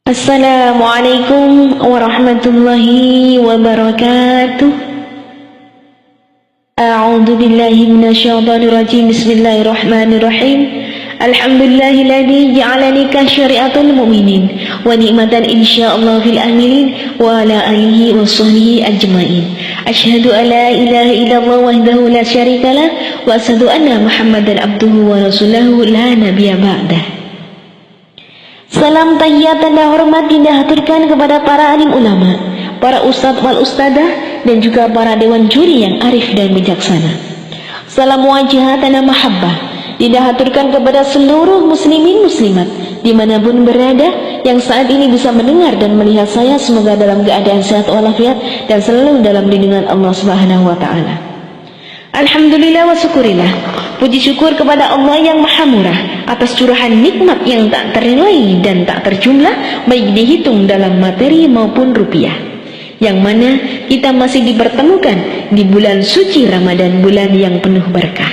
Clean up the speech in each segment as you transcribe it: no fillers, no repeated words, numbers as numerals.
Assalamualaikum warahmatullahi wabarakatuh. A'udzu billahi minasyaitonir rajim. Bismillahirrahmanirrahim. Alhamdulillahilladzi ja'alani ka syari'atul mu'minin wa ni'matan insyaallah fil amilin wa ala alihi washabbihi ajmain. Asyhadu an la ilaha illallah wahdahu la syarikalah wa asyhadu anna Muhammadan abduhu wa rasuluhu la nabiyya ba'dah. Salam tahiyat tanda hormat dihaturkan kepada para alim ulama, para ustadz wal ustadzah, dan juga para dewan juri yang arif dan bijaksana. Salam wajah tanda mahabbah dihaturkan kepada seluruh muslimin muslimat dimanapun berada yang saat ini bisa mendengar dan melihat saya. Semoga dalam keadaan sehat walafiat dan selalu dalam lindungan Allah Subhanahu wa ta'ala. Alhamdulillah wa syukurillah. Puji syukur kepada Allah yang maha murah atas curahan nikmat yang tak ternilai dan tak terjumlah, baik dihitung dalam materi maupun rupiah, yang mana kita masih dipertemukan di bulan suci Ramadan, bulan yang penuh berkah.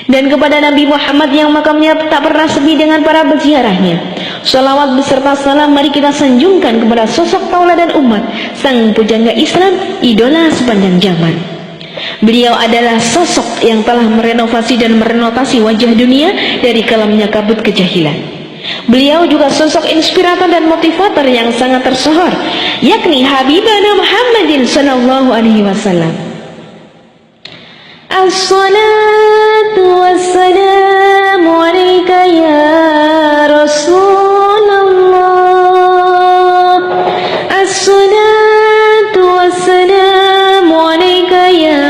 Dan kepada Nabi Muhammad yang makamnya tak pernah sepi dengan para peziarahnya, salawat beserta salam mari kita sanjungkan kepada sosok tauladan umat, sang pujangga Islam, idola sepanjang zaman. Beliau adalah sosok yang telah merenovasi dan merenotasi wajah dunia dari kelamnya kabut kejahilan. Beliau juga sosok inspirator dan motivator yang sangat tersohor, yakni Habibana Muhammadin sallallahu alaihi wasallam. As-salatu wassalamu alaika ya Rasulullah. As-salatu wassalamu alaika ya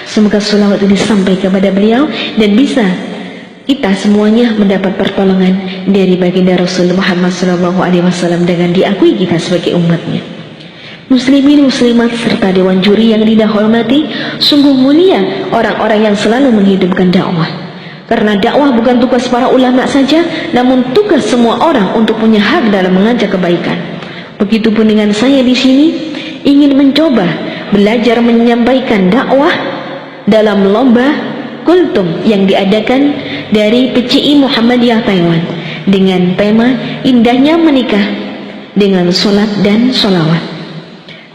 Semoga salawat ini sampai kepada beliau dan bisa kita semuanya mendapat pertolongan dari baginda Rasul Muhammad SAW dengan diakui kita sebagai umatnya. Muslimin muslimat serta dewan juri yang dihormati, sungguh mulia orang-orang yang selalu menghidupkan dakwah. Karena dakwah bukan tugas para ulama saja, namun tugas semua orang untuk punya hak dalam mengajak kebaikan. Begitupun dengan saya di sini ingin mencoba belajar menyampaikan dakwah dalam lomba kultum yang diadakan dari PCI Muhammadiyah Taiwan dengan tema indahnya menikah dengan sholat dan sholawat.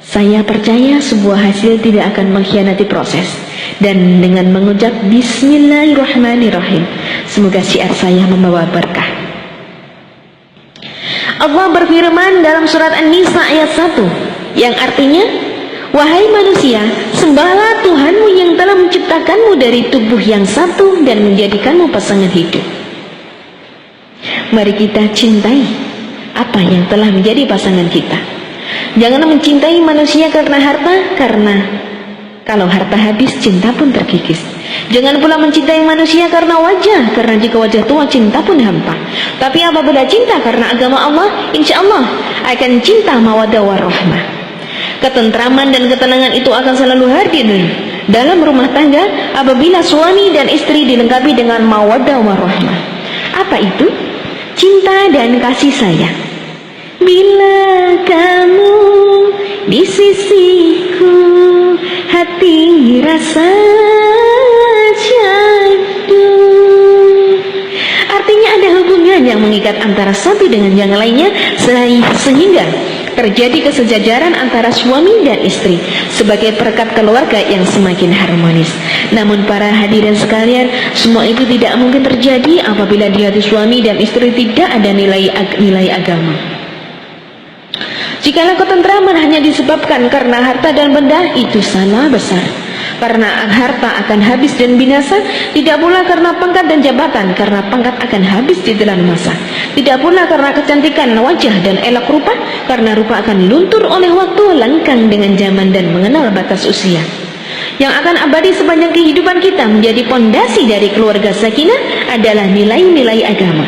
Saya percaya sebuah hasil tidak akan mengkhianati proses, dan dengan mengucap Bismillahirrahmanirrahim, semoga syiar saya membawa berkah. Allah berfirman dalam surat An-Nisa ayat 1 yang artinya, wahai manusia, sembahlah Tuhanmu yang telah menciptakanmu dari tubuh yang satu dan menjadikanmu pasangan hidup. Mari kita cintai apa yang telah menjadi pasangan kita. Jangan mencintai manusia karena harta, karena kalau harta habis cinta pun terkikis. Jangan pula mencintai manusia karena wajah, karena jika wajah tua cinta pun hampa. Tapi apabila cinta karena agama Allah, insya Allah akan cinta mawaddah warahmah. Ketentraman dan ketenangan itu akan selalu hadir dalam rumah tangga apabila suami dan istri dilengkapi dengan mawaddah warahmah. Apa itu? Cinta dan kasih sayang. Bila kamu di sisiku, hati rasa syahdu. Artinya ada hubungan yang mengikat antara satu dengan yang lainnya, sehingga terjadi kesejajaran antara suami dan istri sebagai perekat keluarga yang semakin harmonis. Namun para hadirin sekalian, semua itu tidak mungkin terjadi apabila di hati suami dan istri tidak ada nilai agama. Jikalau ketentraman hanya disebabkan karena harta dan benda, itu salah besar. Karena harta akan habis dan binasa. Tidak pula karena pangkat dan jabatan, karena pangkat akan habis di telan masa. Tidak pula karena kecantikan wajah dan elok rupa, karena rupa akan luntur oleh waktu, langkang dengan zaman dan mengenal batas usia. Yang akan abadi sepanjang kehidupan kita menjadi pondasi dari keluarga sakinah adalah nilai-nilai agama.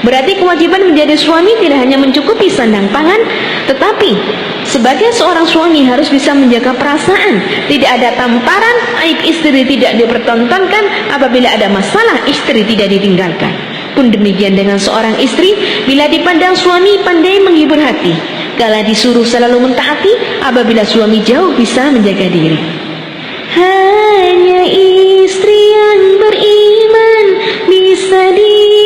Berarti kewajiban menjadi suami tidak hanya mencukupi sandang pangan, tetapi sebagai seorang suami harus bisa menjaga perasaan. Tidak ada tamparan, aib istri tidak dipertontonkan, apabila ada masalah istri tidak ditinggalkan. Pun demikian dengan seorang istri, bila dipandang suami pandai menghibur hati, kala disuruh selalu mentaati, apabila suami jauh bisa menjaga diri. Hanya istri yang beriman bisa di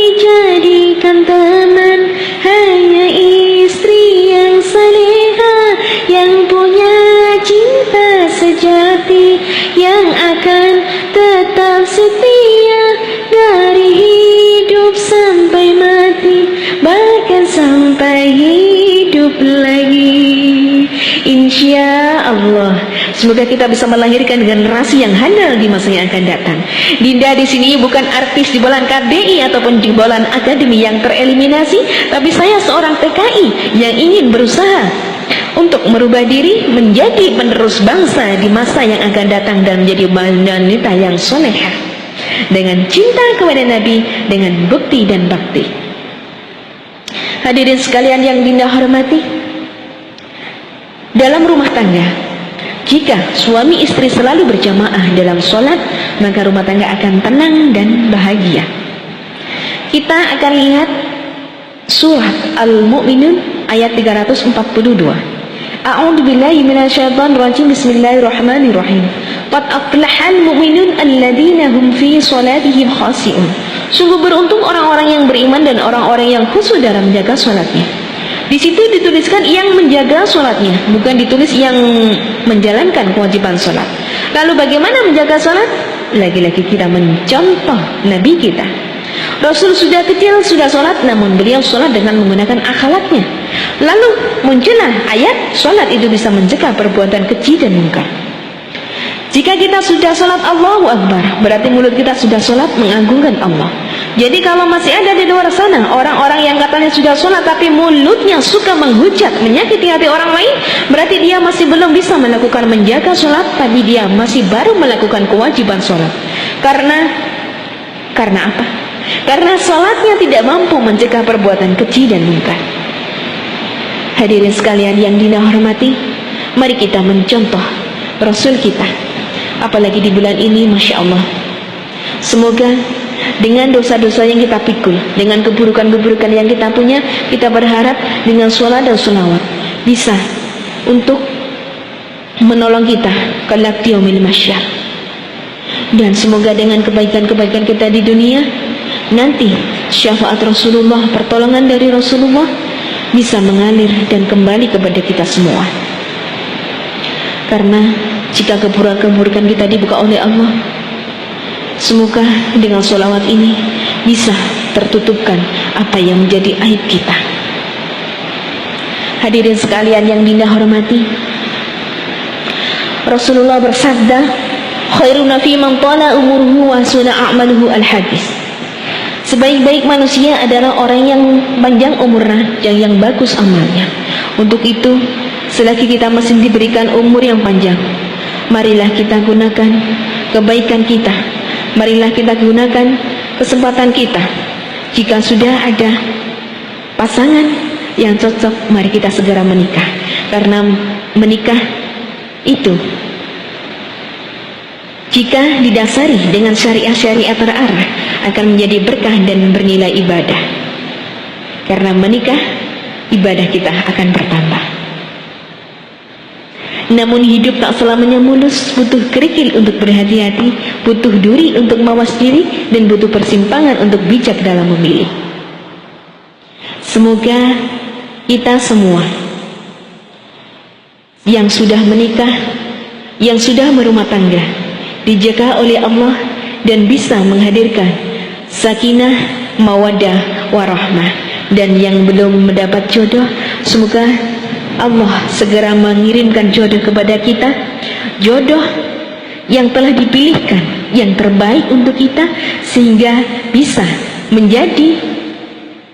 sampai hidup lagi. Insya Allah, semoga kita bisa melahirkan generasi yang handal di masa yang akan datang. Dinda di sini bukan artis di bolan KDI ataupun di bolan akademi yang tereliminasi, tapi saya seorang TKI yang ingin berusaha untuk merubah diri menjadi penerus bangsa di masa yang akan datang dan menjadi wanita yang solehah dengan cinta kepada Nabi, dengan bukti dan bakti. Hadirin sekalian yang Dinda hormati, dalam rumah tangga, jika suami istri selalu berjamaah dalam sholat, maka rumah tangga akan tenang dan bahagia. Kita akan lihat surat Al-Mu'minun ayat 342. A'udzu billahi minasyaitonir rajim. Bismillahirrahmanirrahim. Qad aflahal mu'minun alladzina hum fi shalatihim khashi'un. Sungguh beruntung orang-orang yang beriman dan orang-orang yang khusyuk dalam menjaga salatnya. Di situ dituliskan yang menjaga salatnya, bukan ditulis yang menjalankan kewajiban salat. Lalu bagaimana menjaga salat? Lagi-lagi kita mencontoh Nabi kita. Rasul sudah kecil sudah sholat, namun beliau sholat dengan menggunakan akhlaknya. Lalu muncullah ayat sholat itu bisa mencegah perbuatan keji dan mungkar. Jika kita sudah sholat Allahu Akbar, berarti mulut kita sudah sholat mengagungkan Allah. Jadi kalau masih ada di luar sana orang-orang yang katanya sudah sholat tapi mulutnya suka menghujat, menyakiti hati orang lain, berarti dia masih belum bisa melakukan menjaga sholat, tapi dia masih baru melakukan kewajiban sholat. Karena apa? Karena sholatnya tidak mampu mencegah perbuatan keji dan mungkar. Hadirin sekalian yang Dinda hormati, mari kita mencontoh Rasul kita. Apalagi di bulan ini, Masya Allah, semoga dengan dosa-dosa yang kita pikul, dengan keburukan-keburukan yang kita punya, kita berharap dengan sholat dan sholawat bisa untuk menolong kita kelak yaumil mahsyar. Dan semoga dengan kebaikan-kebaikan kita di dunia, nanti syafaat Rasulullah, pertolongan dari Rasulullah bisa mengalir dan kembali kepada kita semua. Karena jika keburukan-keburukan kita dibuka oleh Allah, semoga dengan sholawat ini bisa tertutupkan apa yang menjadi aib kita. Hadirin sekalian yang Dinda hormati, Rasulullah bersabda, khairuna fi man tala umuruhu wa suna a'maluhu al-hadis. Sebaik-baik manusia adalah orang yang panjang umurnya, yang bagus amalnya. Untuk itu, selagi kita masih diberikan umur yang panjang, marilah kita gunakan kebaikan kita, marilah kita gunakan kesempatan kita. Jika sudah ada pasangan yang cocok, mari kita segera menikah. Karena menikah itu, jika didasari dengan syariah-syariah terarah, akan menjadi berkah dan bernilai ibadah. Karena menikah, ibadah kita akan bertambah. Namun hidup tak selamanya mulus, butuh kerikil untuk berhati-hati, butuh duri untuk mawas diri, dan butuh persimpangan untuk bijak dalam memilih. Semoga kita semua yang sudah menikah, yang sudah berumah tangga, dijaga oleh Allah dan bisa menghadirkan sakinah, mawaddah, warahmah. Dan yang belum mendapat jodoh, semoga Allah segera mengirimkan jodoh kepada kita, jodoh yang telah dipilihkan, yang terbaik untuk kita, sehingga bisa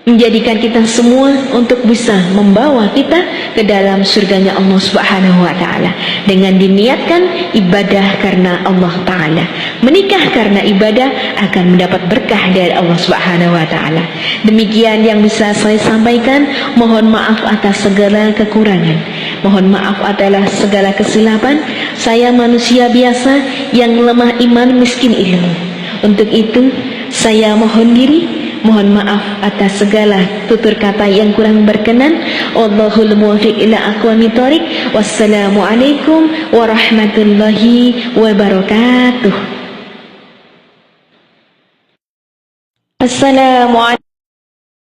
menjadikan kita semua untuk bisa membawa kita ke dalam surganya Allah Subhanahu wa ta'ala, dengan diniatkan ibadah karena Allah ta'ala. Menikah karena ibadah akan mendapat berkah dari Allah Subhanahu wa ta'ala. Demikian yang bisa saya sampaikan. Mohon maaf atas segala kekurangan, mohon maaf atas segala kesilapan. Saya manusia biasa yang lemah iman, miskin ilmu. Untuk itu saya mohon diri, mohon maaf atas segala tutur kata yang kurang berkenan. Wallahul muwaffiq ila aqwamit thoriq. Wassalamualaikum warahmatullahi wabarakatuh. Assalamualaikum.